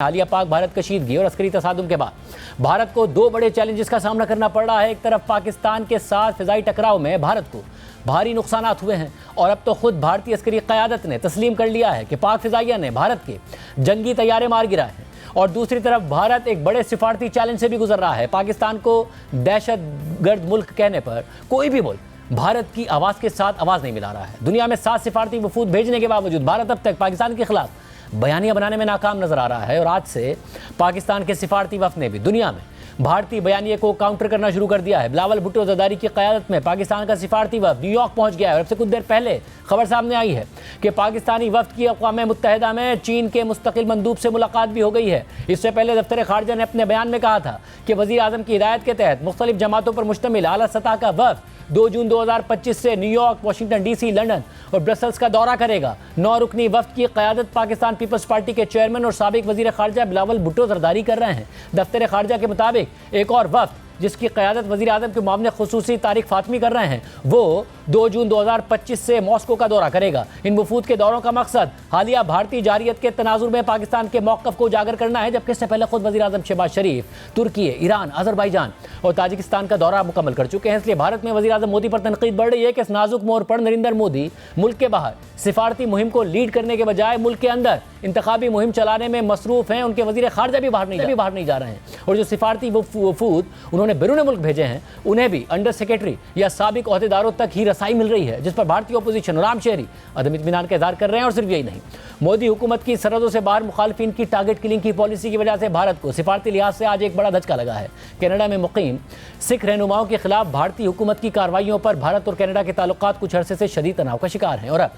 हालिया पाक भारत कशीदगी और अस्करी तसादुम के बाद भारत को दो बड़े चैलेंजेस का सामना करना पड़ रहा है। एक तरफ पाकिस्तान के साथ फिजाई टकराव में भारत को भारी नुकसानात हुए हैं और अब तो खुद भारतीय अस्करी क़यादत ने तस्लीम कर लिया है कि पाक फिजाइया ने भारत के जंगी तैयारे मार गिराए हैं। और दूसरी तरफ भारत एक बड़े सिफारती चैलेंज से भी गुजर रहा है। पाकिस्तान को दहशतगर्द मुल्क कहने पर कोई भी मुल्क भारत की आवाज़ के साथ आवाज़ नहीं मिला रहा है। दुनिया में 7 सिफारती वफूद भेजने के बावजूद भारत अब तक पाकिस्तान के खिलाफ बयानियां बनाने में नाकाम नजर आ रहा है। और आज से पाकिस्तान के सिफारती वफ़द ने भी दुनिया में भारतीय बयानिए को काउंटर करना शुरू कर दिया है। बिलावल भुट्टो ज़रदारी की क़यादत में पाकिस्तान का सिफारती वफ़द न्यूयॉर्क पहुंच गया है और अब से कुछ देर पहले खबर सामने आई है कि पाकिस्तानी वफ़द की अक़वाम मुत्तहिदा में चीन के मुस्तकिल मंदूब से मुलाकात भी हो गई है। इससे पहले दफ्तर ख़ारजा ने अपने बयान में कहा था कि वज़ीर आज़म की हिदायत के तहत मुख्तलिफ जमातों पर मुश्तमिल आला सतह का वफ़द 2 जून 2025 से न्यूयॉर्क, वाशिंगटन DC, लंदन और ब्रसल्स का दौरा करेगा। 9 रुकनी वफ़द की क़यादत पाकिस्तान पीपल्स पार्टी के चेयरमैन और साबिक वज़ीर ख़ारजा बिलावल भुट्टो ज़रदारी कर रहे हैं। दफ्तर ख़ारजा के मुताबिक एक और वफ़द जिसकी क़यादत वज़ीर आज़म के मामले ख़ुसूसी तारिक फ़ातमी कर रहे हैं, वो 2 जून 2025 से मॉस्को का दौरा करेगा। इन वफूद के दौरों का मकसद हालिया भारतीय जारियत के तनाजुर में पाकिस्तान के मौक़िफ़ को उजागर करना है, जबकि इससे पहले खुद वज़ीर आज़म शहबाज शरीफ तुर्की, ईरान, अज़रबैजान और ताजिकिस्तान का दौरा मुकम्मल कर चुके हैं। इसलिए भारत में वज़ीर आज़म मोदी पर तनक़ीद बढ़ रही है कि इस नाजुक मोड़ पर नरेंद्र मोदी मुल्क के बाहर सिफारती मुहिम को लीड करने के बजाय मुल्क के अंदर इंतखाबी मुहिम चलाने में मसरूफ़ हैं। उनके वज़ीर ख़ारजा भी बाहर नहीं जा रहे हैं और जो सिफारती वफूद उन्होंने बैरून मुल्क भेजे हैं उन्हें भी अंडर सेक्रेटरी या साबिक ओहदेदारों तक ही रसाई मिल रही है, जिस पर भारतीय अपोजिशन और आम शहरी अदम इत्मीनान का इज़हार कर रहे हैं। और सिर्फ यही नहीं, मोदी हुकूमत की सरहदों से बाहर मुखालफिन की टारगेट किलिंग की पॉलिसी की वजह से भारत को सिफारती लिहाज से आज एक बड़ा धचका लगा है। कनाडा में मुकीम सिख रहनुमाओं के खिलाफ भारतीय हुकूमत की कार्रवाइयों पर भारत और कनाडा के ताल्लुकात कुछ अरसे से शदीद तनाव का शिकार हैं। और अब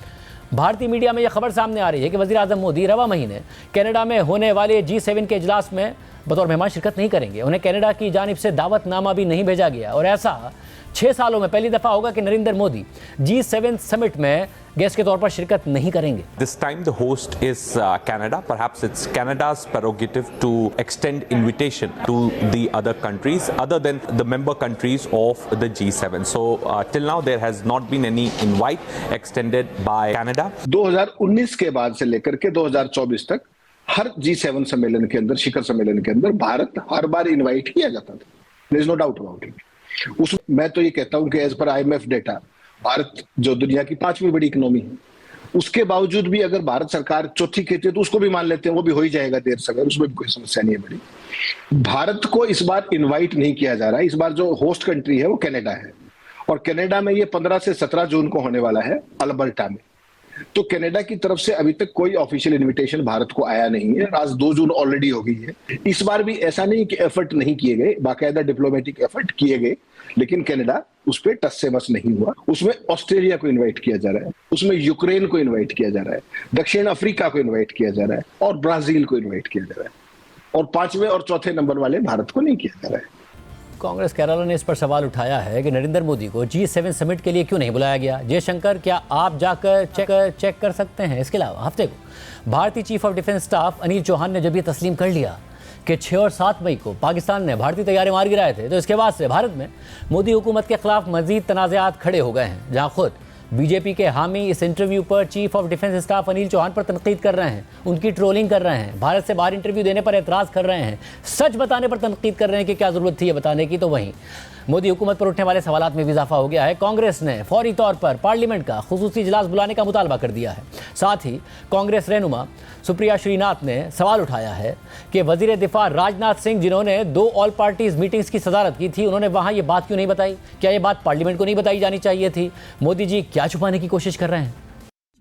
भारतीय मीडिया में यह खबर सामने आ रही है कि वज़ीर आज़म मोदी रवा महीने कनाडा में होने वाले G7 के इजलास में बतौर मेहमान शिरकत नहीं करेंगे। उन्हें कनाडा की जानिब से दावतनामा भी नहीं भेजा गया और ऐसा 6 सालों में पहली दफ़ा होगा कि नरेंद्र मोदी G7 समिट में गेस्ट के तौर पर शिरकत नहीं करेंगे। This time the host is Canada. Perhaps it's Canada's prerogative to extend invitation to the other countries other than the member countries of the G7. So till now there has not been any invite extended by Canada. 2019 के बाद से लेकर के 2024 तक हर G7 सम्मेलन के अंदर, शिखर सम्मेलन के अंदर भारत हर बार इनवाइट किया जाता था। There is no doubt about it. मैं तो ये कहता हूं कि as per IMF data Bharat जो दुनिया की 5वीं बड़ी इकोनॉमी है, उसके बावजूद भी अगर भारत सरकार चौथी कहती है तो उसको भी मान लेते हैं, वो भी हो ही जाएगा देर सवेर, उसमें भी कोई समस्या नहीं है बड़ी। भारत को इस बार इनवाइट नहीं किया जा रहा है। इस बार जो होस्ट कंट्री है वो कनाडा है और कनाडा में ये 15 से 17 जून को होने वाला है अल्बर्टा में। तो कनाडा की तरफ से अभी तक कोई ऑफिशियल इनविटेशन भारत को आया नहीं है। आज 2 जून ऑलरेडी हो गई है। इस बार भी ऐसा नहीं कि एफर्ट नहीं किए गए, बाकायदा डिप्लोमेटिक एफर्ट किए गए, लेकिन कनाडा उस पर टस से मस नहीं हुआ। उसमें ऑस्ट्रेलिया को इनवाइट किया जा रहा है, उसमें यूक्रेन को इनवाइट किया जा रहा है, दक्षिण अफ्रीका को इनवाइट किया जा रहा है और ब्राजील को इनवाइट किया जा रहा है और 5वें और 4थे नंबर वाले भारत को नहीं किया जा रहा है। कांग्रेस केरल ने इस पर सवाल उठाया है कि नरेंद्र मोदी को G7 समिट के लिए क्यों नहीं बुलाया गया। जयशंकर, क्या आप जाकर चेक कर सकते हैं। इसके अलावा हफ्ते को भारतीय chief of defence staff Anil Chauhan ने जब ये तस्लीम कर लिया कि 6 और 7 मई को पाकिस्तान ने भारतीय तैयारे मार गिराए थे, तो इसके बाद से भारत में मोदी हुकूमत के खिलाफ मजीद तनाज़ात खड़े हो गए हैं, जहाँ खुद बीजेपी के हामी इस इंटरव्यू पर chief of defence staff Anil Chauhan पर तनकीद कर रहे हैं, उनकी ट्रोलिंग कर रहे हैं, भारत से बाहर इंटरव्यू देने पर एतराज़ कर रहे हैं, सच बताने पर तनकीद कर रहे हैं कि क्या ज़रूरत थी ये बताने की। तो वहीं मोदी हुकूमत पर उठने वाले सवालात में भी इजाफा हो गया है। कांग्रेस ने फौरी तौर पर पार्लियामेंट का खुसूसी इजलास बुलाने का मुतालबा कर दिया है। साथ ही कांग्रेस रहनुमा सुप्रिया श्रीनाथ ने सवाल उठाया है कि वजीर दिफा राजनाथ सिंह, जिन्होंने 2 ऑल पार्टीज मीटिंग्स की सदारत की थी, उन्होंने वहां ये बात क्यों नहीं बताई। क्या ये बात पार्लियामेंट को नहीं बताई जानी चाहिए थी। मोदी जी क्या छुपाने की कोशिश कर रहे हैं।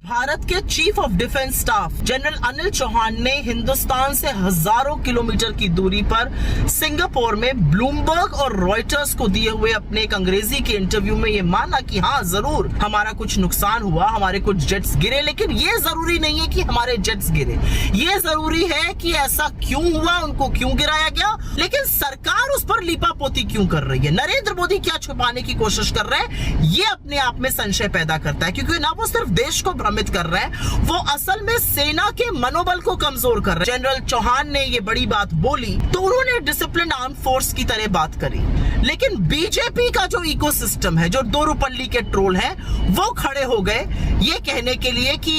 भारत के chief of defence staff general Anil Chauhan ने हिंदुस्तान से हजारों किलोमीटर की दूरी पर सिंगापुर में ब्लूमबर्ग और रॉयटर्स को दिए हुए अपने एक अंग्रेजी के इंटरव्यू में ये माना कि हाँ जरूर हमारा कुछ नुकसान हुआ, हमारे कुछ जेट्स गिरे, लेकिन ये जरूरी नहीं है कि हमारे जेट्स गिरे, ये जरूरी है कि ऐसा क्यों हुआ, उनको क्यों गिराया गया, लेकिन सरकार उस पर लीपापोती क्यों कर रही है। नरेंद्र मोदी क्या छुपाने की कोशिश कर रहे हैं, ये अपने आप में संशय पैदा करता है, क्योंकि ना वो सिर्फ देश को भ्रमित कर रहे हैं, वो असल में सेना के मनोबल को कमजोर कर रहे हैं। जनरल चौहान ने ये बड़ी बात बोली तो उन्होंने डिसिप्लिन आर्म फोर्स की तरह बात करी, लेकिन बीजेपी का जो इकोसिस्टम है, जो दोरुपल्ली के ट्रोल हैं, वो खड़े हो गए ये कहने के लिए कि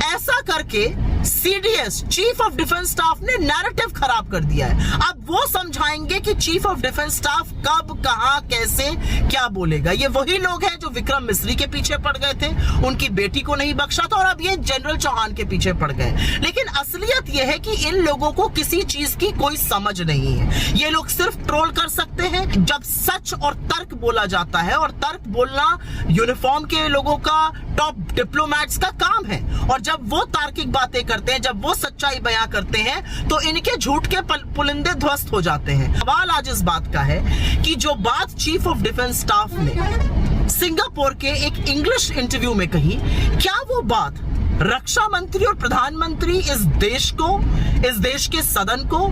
ऐसा करके CDS chief of defence staff ने नैरेटिव खराब कर दिया है। अब वो समझाएंगे कि चीफ ऑफ डिफेंस स्टाफ कब, कहां, कैसे, क्या बोलेगा। ये वही लोग हैं जो विक्रम मिस्री के पीछे पड़ गए थे, उनकी बेटी को नहीं बख्शा था, और अब ये जनरल चौहान के पीछे पड़ गए। लेकिन असलियत यह है कि इन लोगों को किसी चीज की कोई समझ नहीं है। ये लोग सिर्फ ट्रोल कर सकते हैं जब सच और तर्क बोला जाता है, और तर्क बोलना यूनिफॉर्म के लोगों का, टॉप डिप्लोमैट्स का काम है। और जब वो तार्किक बातें करते हैं, जब वो सच्चाई बयां करते हैं, तो इनके झूठ के पुलिंदे ध्वस्त हो जाते हैं। सवाल आज इस बात का है कि जो बात चीफ ऑफ डिफेंस स्टाफ ने सिंगापुर के एक इंग्लिश इंटरव्यू में कही, क्या वो बात रक्षा मंत्री और प्रधानमंत्री इस देश को, इस देश के सदन को,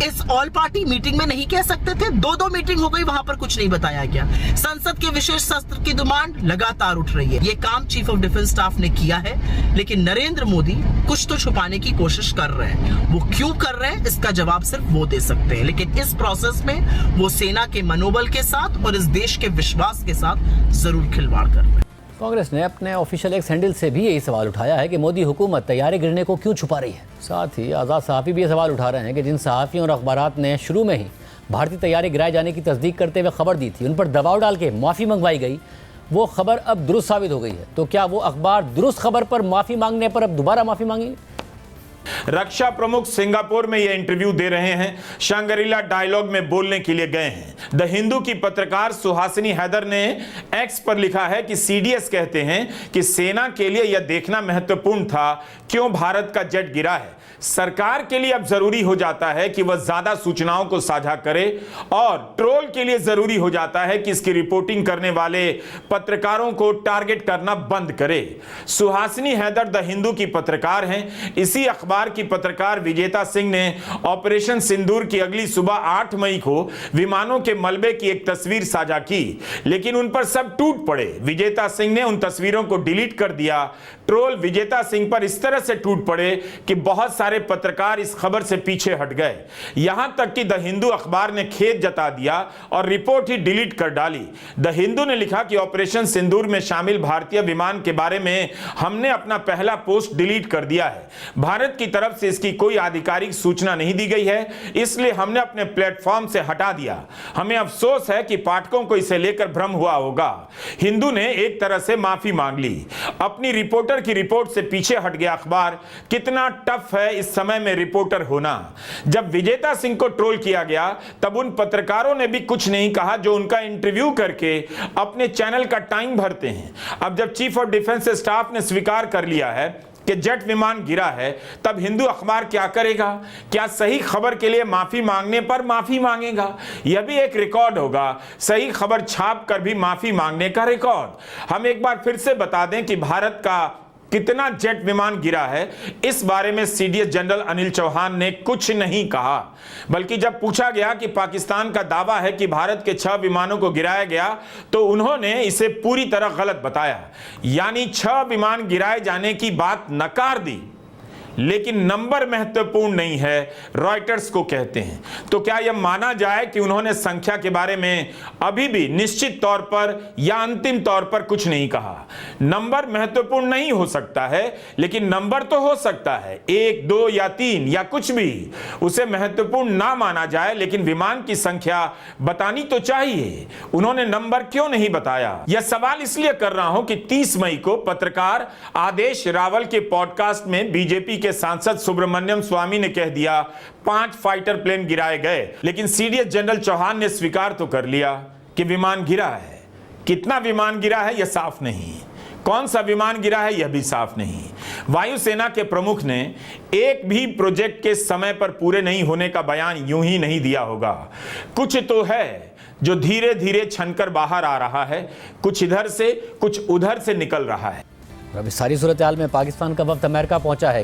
इस ऑल पार्टी मीटिंग में नहीं कह सकते थे? दो मीटिंग हो गई, वहां पर कुछ नहीं बताया गया। संसद के विशेष सत्र की डिमांड लगातार उठ रही है। ये काम चीफ ऑफ डिफेंस स्टाफ ने किया है, लेकिन नरेंद्र मोदी कुछ तो छुपाने की कोशिश कर रहे हैं। वो क्यों कर रहे हैं, इसका जवाब सिर्फ वो दे सकते हैं। लेकिन इस प्रोसेस में वो सेना के मनोबल के साथ और इस देश के विश्वास के साथ जरूर खिलवाड़ कर रहे हैं। कांग्रेस ने अपने ऑफिशियल एक्स हैंडल से भी यही सवाल उठाया है कि मोदी हुकूमत तैयारी गिरने को क्यों छुपा रही है। साथ ही आज़ाद सहाफ़ी भी ये सवाल उठा रहे हैं कि जिन सहाफ़ियों और अखबारात ने शुरू में ही भारतीय तैयारी गिराए जाने की तस्दीक करते हुए खबर दी थी, उन पर दबाव डाल के माफ़ी मंगवाई गई, वो खबर अब दुरुस्त साबित हो गई है। तो क्या वो अखबार दुरुस्त खबर पर माफ़ी मांगने पर अब दोबारा माफ़ी मांगेंगे? रक्षा प्रमुख सिंगापुर में यह इंटरव्यू दे रहे हैं, शंगरीला डायलॉग में बोलने के लिए गए हैं। द हिंदू की पत्रकार सुहासिनी हैदर ने एक्स पर लिखा है कि सीडीएस कहते हैं कि सेना के लिए यह देखना महत्वपूर्ण था क्यों भारत का जेट गिरा है। सरकार के लिए अब जरूरी हो जाता है कि वह ज्यादा सूचनाओं को साझा करे, और ट्रोल के लिए जरूरी हो जाता है कि इसकी रिपोर्टिंग करने वाले पत्रकारों को टारगेट करना बंद करे। सुहासिनी हैदर द हिंदू की पत्रकार हैं। इसी अखबार की पत्रकार विजेता सिंह ने ऑपरेशन सिंदूर की अगली सुबह 8 मई को विमानों के मलबे की एक तस्वीर साझा की, लेकिन उन पर सब टूट पड़े। विजेता सिंह ने उन तस्वीरों को डिलीट कर दिया। ट्रोल विजेता सिंह पर इस तरह से टूट पड़े कि बहुत सारे पत्रकार इस खबर से पीछे हट गए। यहां तक कि द हिंदू अखबार ने खेद जता दिया और रिपोर्ट ही डिलीट कर डाली। द हिंदू ने लिखा कि ऑपरेशन सिंदूर में शामिल भारतीय विमान के बारे में हमने अपना पहला पोस्ट डिलीट कर दिया है। भारत की तरफ से इसकी कोई आधिकारिक सूचना नहीं दी गई है, इसलिए हमने अपने प्लेटफॉर्म से हटा दिया। हमें अफसोस है कि पाठकों को इसे लेकर भ्रम हुआ होगा। हिंदू ने एक तरह से माफी मांग ली। अपनी रिपोर्टर की रिपोर्ट से पीछे हट गया अखबार। कितना टफ है इस समय में रिपोर्टर होना। जब विजेता सिंह को ट्रोल किया गया, तब उन पत्रकारों ने भी कुछ नहीं कहा जो उनका इंटरव्यू करके अपने चैनल का टाइम भरते हैं। अब जब चीफ ऑफ डिफेंस स्टाफ ने स्वीकार कर लिया है कि जेट विमान गिरा है, तब हिंदू अखबार क्या करेगा? क्या सही खबर के लिए माफी मांगने पर माफी मांगेगा? यह भी एक रिकॉर्ड होगा, सही खबर छाप कर भी माफी मांगने का रिकॉर्ड। हम एक बार फिर से बता दें कि भारत का कितना जेट विमान गिरा है, इस बारे में सीडीएस जनरल अनिल चौहान ने कुछ नहीं कहा। बल्कि जब पूछा गया कि पाकिस्तान का दावा है कि भारत के 6 विमानों को गिराया गया, तो उन्होंने इसे पूरी तरह गलत बताया, यानी 6 विमान गिराए जाने की बात नकार दी। लेकिन नंबर महत्वपूर्ण नहीं है, रॉयटर्स को कहते हैं। तो क्या यह माना जाए कि उन्होंने संख्या के बारे में अभी भी निश्चित तौर पर या अंतिम तौर पर कुछ नहीं कहा? नंबर महत्वपूर्ण नहीं हो सकता है, लेकिन नंबर तो हो सकता है, 1, 2 या 3 या कुछ भी। उसे महत्वपूर्ण ना माना जाए, लेकिन विमान की संख्या बतानी तो चाहिए। उन्होंने नंबर क्यों नहीं बताया? यह सवाल इसलिए कर रहा हूं कि 30 मई को पत्रकार आदेश रावल के पॉडकास्ट में बीजेपी के सांसद सुब्रमण्यम स्वामी ने कह दिया 5 फाइटर प्लेन गिराए गए, लेकिन सीडीएस जनरल चौहान ने स्वीकार तो कर लिया कि विमान गिरा है। कितना विमान गिरा है यह साफ नहीं, कौन सा विमान गिरा है यह भी साफ नहीं। वायुसेना के प्रमुख ने एक भी प्रोजेक्ट के समय पर पूरे नहीं होने का बयान यूं ही नहीं दिया होगा। कुछ तो है जो धीरे धीरे छनकर बाहर आ रहा है, कुछ इधर से कुछ उधर से निकल रहा है। अब इस सारी सूरत हाल में पाकिस्तान का वफ्द अमेरिका पहुंचा है।